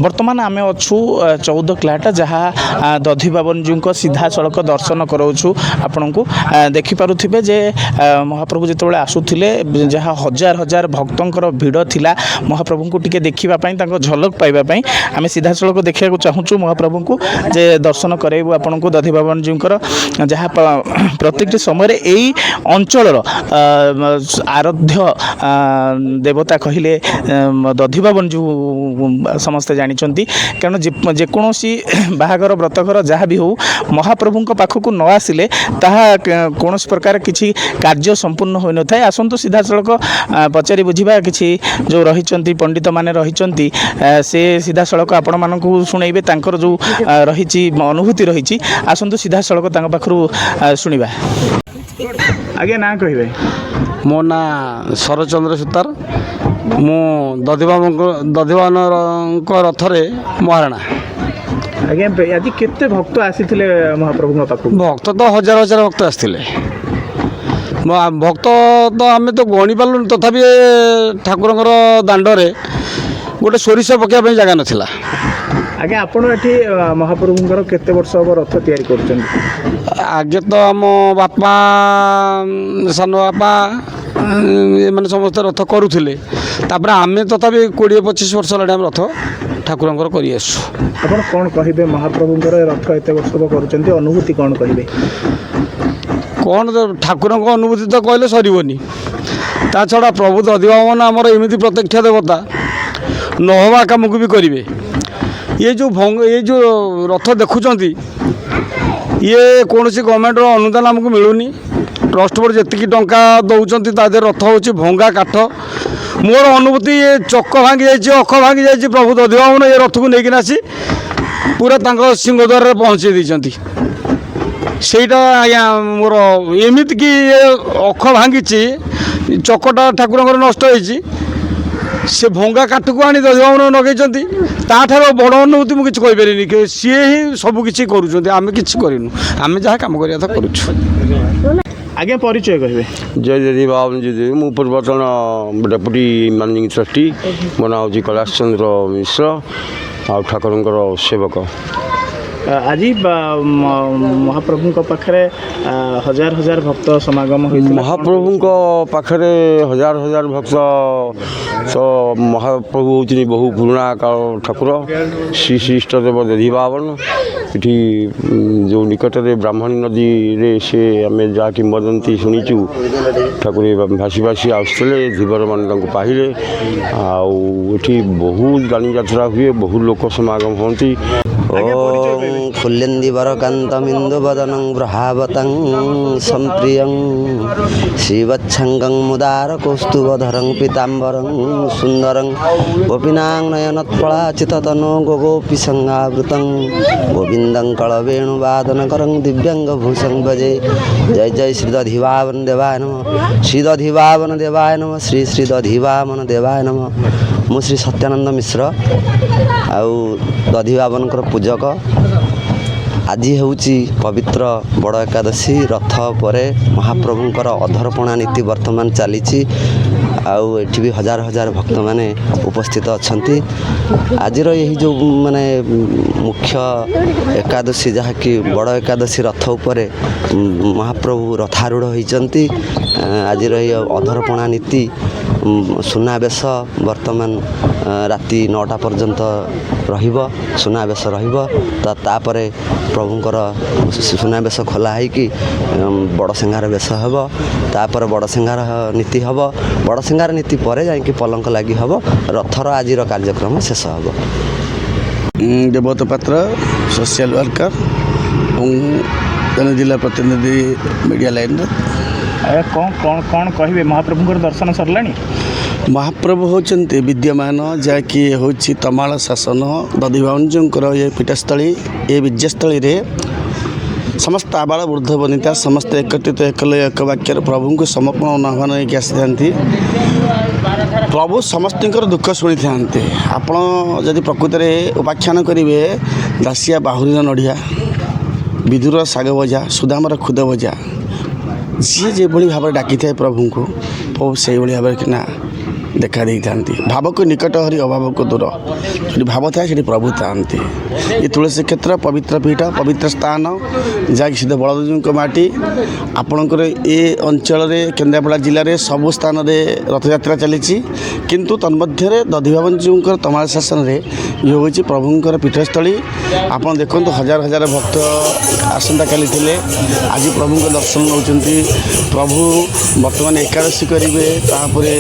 बर्तमान आम अच्छु 14 क्लाट जहाँ दधि बाबन जी को सीधा सड़क दर्शन कराऊँ आपण को देखिपे जे महाप्रभु जिते आसुले जहाँ हजार हजार भक्तर भिड़ थिला महाप्रभु को टिके देखापी झलक पाइबापी आम सीधा सड़क देखा चाहूँ महाप्रभु को जे दर्शन कराइबू आपण को दधि बाबन जी जहाँ प्रत्येक समय यही अंचल आराध्य देवता कहले दधि बाबन जी समस्ते जानते कारण जेकोसी बाहागर व्रतघर जहाँ भी हो महाप्रभु पाखक न आसिले ताहा कौन प्रकार किसी कार्य संपूर्ण हो न था आसतु सीधा सड़क पचारि बुझा कि जो रही पंडित माने रही से सीधा सड़क आपण मानक शुणेबे जो रही अनुभूति रही आसतु सीधा सड़क पाखु शुणा आगे ना कहे मो ना शरचंद्र सुतार मु दधिवान रथरे महाराणा आज्ञा आज केते भक्त आसी महाप्रभु पाख भक्त तो हजार हजार भक्त आसते भक्त तो आम तो गणी पार्लुनि तथापि ठाकुर दांडे गोटे सोरिष पकाइवाई जगह नाला आज्ञा आपण ये महाप्रभुंर केते वर्ष हम रथ तैयारी कर आगे तो आम बापा सान बापा मैंने समस्त रथ करुले आम तथापि 20-25 वर्ष है रथ ठाकुर कर कौन कहे महाप्रभुंर रथ एत वर्ष कर अनुभूति कौन कहे कौन ठाकुर अनुभूति तो कहले सरनी ता छड़ा प्रभु दधिबाबन आमर एमती प्रत्यक्ष देवता नहवा कम को भी करेंगे ये जो रथ देखुं ये कौन सी गवर्नमेंट अनुदान आमको मिलूनी ट्रस्ट बोर्ड जी टंका दौरान तादे रथ हूँ भंगा काठ मोर अनुभूति ये चक भांगी जाइए अख भांगी जाइए प्रभु दधिबाबन ये रथ को लेकिन आसी पूरा सिंहद्वार में पहुँचे देती सेटा आज्ञा मोर एमती कि अख भांगी चकटा ठाकुर नष्ट होती से भंगा काठ को आनी दधिबाबन लगे ताठार बड़ अनुभूति मुझे कहीपरि कि सी ही सबकि करें कि आम जहाँ कम करवा करुँ आज्ञा परिचय कहे जय दधि बाबन जी मु पूर्वतन डेपुटी मैनेजिंग ट्रस्टी मो ना हूँ कैलाश चंद्र मिश्र आ ठाकुर सेवक आज महाप्रभु पाखे हजार हजार भक्त समागम महाप्रभु पाखे हजार हजार भक्त तो महाप्रभु होती बहु पुराणा काल ठाकुर श्री श्री इष्टदेव दधि बाबन इटी जो निकट में ब्राह्मणी नदी रे से आम जहाँ किंवदंती शुणीचु ठाकुर भासी भासी आसुले धीवर मान पाहिले आठी बहुत गाड़ी यात्रा हुए बहु लोक समागम होती फुल्लेन्दीवरकान्तमिन्दु वदनं ब्रहावतं सम्प्रियं शिवच्छङ्गं मुदारकौस्तुभधरं पीताम्बरं सुन्दरं गोपीनाङ्नयनत्पलाचिततनो गोगोपीसङ्गावृतं गोविन्दं कळवेणुवादनकरं दिव्यङ्गभूषं भजे जय जय श्री दधिबाबन देवाय नमः श्री दधिबाबन देवाय नमः श्री श्री दधिबाबन देवाय नमः मु श्री सत्यानंद मिश्र आउ दधिबाबन पूजक आज हूँ पवित्र बड़ एकादशी रथ पर महाप्रभुंर अधरपणा नीति वर्तमान चली आठी भी हजार हजार भक्त माने उपस्थित अच्छा आज यही जो माने मुख्य एकादशी जहाँकि बड़ एकादशी रथ उपर महाप्रभु रथारूढ़ होती आज अधरपणा नीति सुनावेश वर्तमान राति 9टा पर्यंत रहिब सुनावेश रहिब तापर प्रभुंकर सुनावेश खोला है बड़ सिंगार वेश हम तापर बड़ सिंगार नीति हम बड़ सिंगार नीति पर जाकि पलंक लगी हम रथर आज कार्यक्रम शेष हम देवत पात्र सोशल वर्कर जन जिला प्रतिनिधि मीडिया लाइन कौन कौन कौन कहे महाप्रभु दर्शन सरला महाप्रभु होचंते विद्यमान जहाँकि हूँ तमाल शासन दधिबाबन जी ये पीठस्थली ये विजयस्थली रे समस्त आबाल वृद्ध वनिता समस्त एकत्रित एक वाक्य प्रभु को समर्पण आह्वान होकर आसी प्रभु समस्त दुख शुणी था आपण जदि प्रकृत में उपाख्यान करेंगे दासिया बाहुरी नड़िया विदुर शाग भजा सुदामर खुद भजा जी जो भाव डाकी था प्रभु को प्रभु से भाव कि ना ଦେଖା ଦେଇଥାନ୍ତି। ଭାବକୁ ନିକଟ ହରି ଅଭାବକୁ ଦୂର। ସେଠି ଭାବ ଥାଏ ସେଠି ପ୍ରଭୁ ଥାଆନ୍ତି। ଏ ତୁଳସୀ କ୍ଷେତ୍ର ପବିତ୍ର ପୀଠ ପବିତ୍ର ସ୍ଥାନ ଯାହାକି ସିଦ୍ଧ ବଳଦେବଜୀଉଙ୍କ ମାଟି। ଆପଣଙ୍କର ଏ ଅଞ୍ଚଳରେ କେନ୍ଦ୍ରାପଡ଼ା ଜିଲ୍ଲାରେ ସବୁ ସ୍ଥାନରେ ରଥଯାତ୍ରା ଚାଲିଛି, କିନ୍ତୁ ତନ୍ମଧ୍ୟରେ ଦଧିବାବନଜୀଉଙ୍କର ତମାଳ ଶାସନରେ ଇଏ ହେଉଛି ପ୍ରଭୁଙ୍କର ପୀଠସ୍ଥଳୀ। ଆପଣ ଦେଖନ୍ତୁ ହଜାର ହଜାର ଭକ୍ତ ଆସନ୍ତାକାଲି ଥିଲେ, ଆଜି ପ୍ରଭୁଙ୍କ ଦର୍ଶନ ନେଉଛନ୍ତି। ପ୍ରଭୁ ବର୍ତ୍ତମାନ ଏକାଦଶୀ କରିବେ, ତାପରେ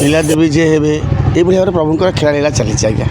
ନୀଳାଦେବୀ ଯେ ହେବେ, ଏଇଭଳି ଭାବରେ ପ୍ରଭୁଙ୍କର ଖେଳାଳୀଳା ଚାଲିଛି ଆଜ୍ଞା।